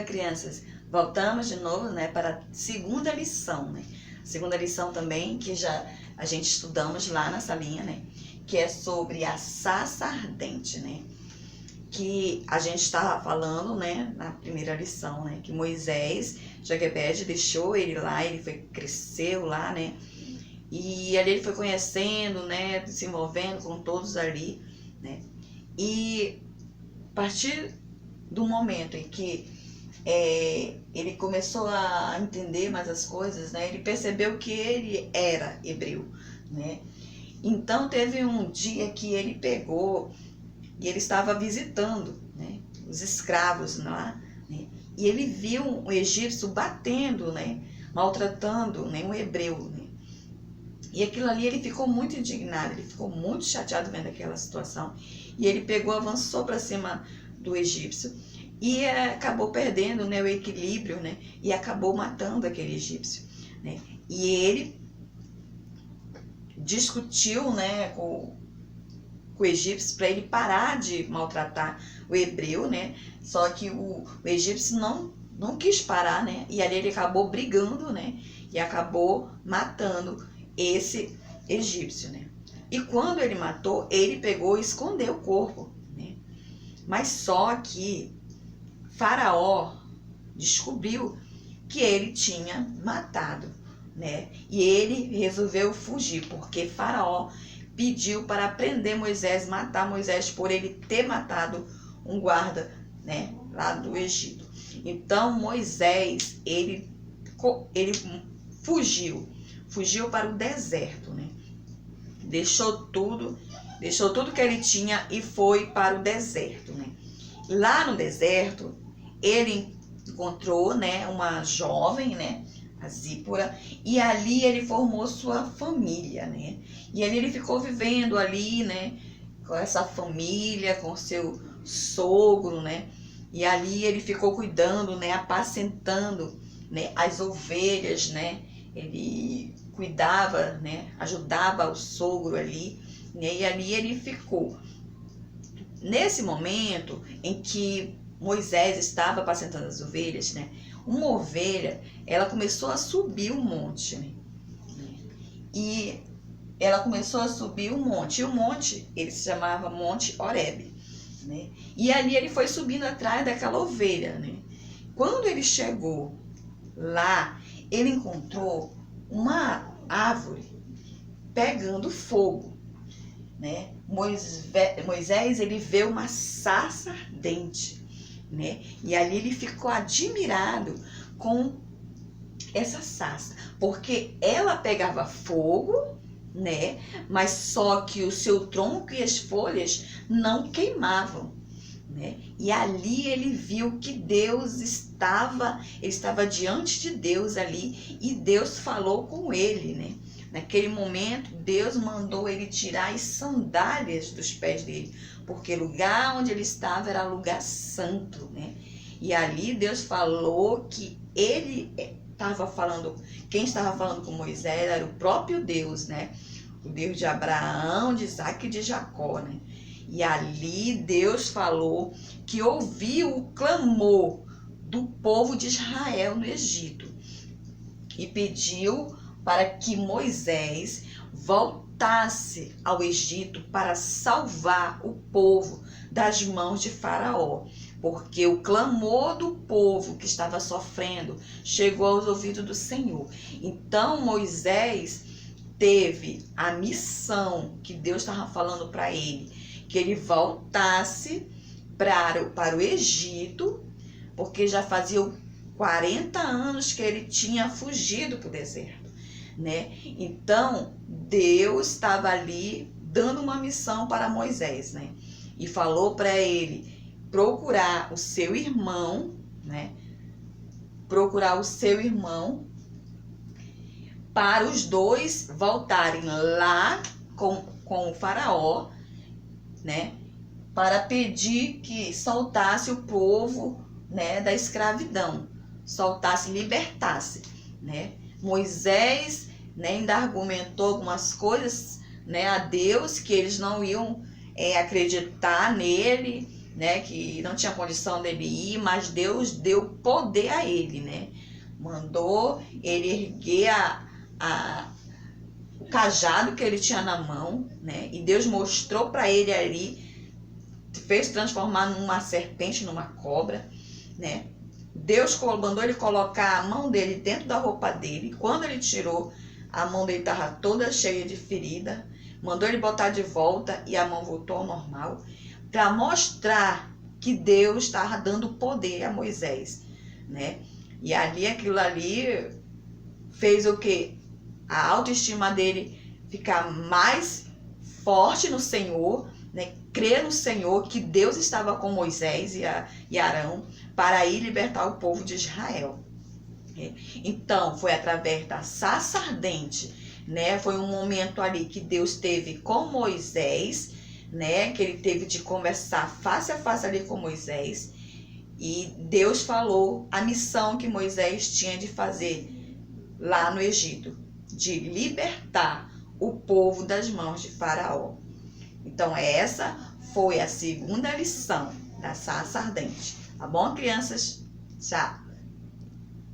Crianças, voltamos de novo, né, para a segunda lição, né? Segunda lição também, que já a gente estudamos lá na salinha, né? Que é sobre a sarça ardente, né? Que a gente estava falando, né, na primeira lição, né? Que Moisés, Joquebede deixou ele lá, ele cresceu lá, né? E ali ele foi conhecendo, né, se envolvendo com todos ali, né? E a partir do momento em que ele começou a entender mais as coisas, né? Ele percebeu que ele era hebreu, né? Então teve um dia que ele pegou e ele estava visitando, né, os escravos lá, né? E ele viu um egípcio batendo, né, maltratando, né, um hebreu, né? E aquilo ali ele ficou muito indignado, ele ficou muito chateado vendo aquela situação. E ele pegou, avançou para cima do egípcio e acabou perdendo, né, o equilíbrio, né, e acabou matando aquele egípcio, né? E ele discutiu, né, com o egípcio para ele parar de maltratar o hebreu, né? Só que o egípcio não quis parar, né? E ali ele acabou brigando, né? E acabou matando esse egípcio, né? E quando ele matou, ele pegou e escondeu o corpo, né? Mas só que Faraó descobriu que ele tinha matado, né? E ele resolveu fugir, porque Faraó pediu para prender Moisés, matar Moisés por ele ter matado um guarda, né, lá do Egito. Então Moisés, ele fugiu para o deserto, né? Deixou tudo que ele tinha e foi para o deserto, né? Lá no deserto, ele encontrou, né, uma jovem, né, a Zípora, e ali ele formou sua família, né? E ali ele ficou vivendo ali, né, com essa família, com seu sogro, né? E ali ele ficou cuidando, né, apacentando, né, as ovelhas, né? Ele cuidava, né, ajudava o sogro ali, né? E ali ele ficou. Nesse momento em que Moisés estava apacentando as ovelhas, né? Uma ovelha, ela começou a subir o monte, né? E ela começou a subir o monte. E o monte, ele se chamava Monte Horebe, né? E ali ele foi subindo atrás daquela ovelha, né? Quando ele chegou lá, ele encontrou uma árvore pegando fogo, né? Moisés, ele vê uma sarça ardente, né? E ali ele ficou admirado com essa sarça, porque ela pegava fogo, né? Mas só que o seu tronco e as folhas não queimavam, né? E ali ele viu que ele estava diante de Deus ali, e Deus falou com ele, né? Naquele momento, Deus mandou ele tirar as sandálias dos pés dele, porque o lugar onde ele estava era lugar santo, né? E ali Deus falou que ele estava falando, quem estava falando com Moisés era o próprio Deus, né? O Deus de Abraão, de Isaac e de Jacó, né? E ali Deus falou que ouviu o clamor do povo de Israel no Egito e pediu para que Moisés voltasse ao Egito para salvar o povo das mãos de Faraó, porque o clamor do povo que estava sofrendo chegou aos ouvidos do Senhor. Então Moisés teve a missão que Deus estava falando para ele, que ele voltasse para o Egito, porque já fazia 40 anos que ele tinha fugido para o deserto, né? Então Deus estava ali dando uma missão para Moisés, né? E falou para ele procurar o seu irmão, né? Procurar o seu irmão para os dois voltarem lá com o faraó, né? Para pedir que soltasse o povo, né, da escravidão, soltasse, libertasse, né? Moisés, né, ainda argumentou algumas coisas, né, a Deus, que eles não iam acreditar nele, né, que não tinha condição dele ir, mas Deus deu poder a ele, né? Mandou ele erguer o cajado que ele tinha na mão, né? E Deus mostrou para ele ali, fez transformar numa serpente, numa cobra, né? Deus mandou ele colocar a mão dele dentro da roupa dele. Quando ele tirou, a mão dele estava toda cheia de ferida. Mandou ele botar de volta e a mão voltou ao normal, para mostrar que Deus estava dando poder a Moisés, né? E ali, aquilo ali fez o quê? A autoestima dele ficar mais forte no Senhor, né? Crer no Senhor, que Deus estava com Moisés e Arão para ir libertar o povo de Israel. Então, foi através da sarça ardente, né? Foi um momento ali que Deus teve com Moisés, né? Que ele teve de conversar face a face ali com Moisés. E Deus falou a missão que Moisés tinha de fazer lá no Egito, de libertar o povo das mãos de Faraó. Então, essa foi a segunda lição da sarça ardente. Tá bom, crianças? Tchau!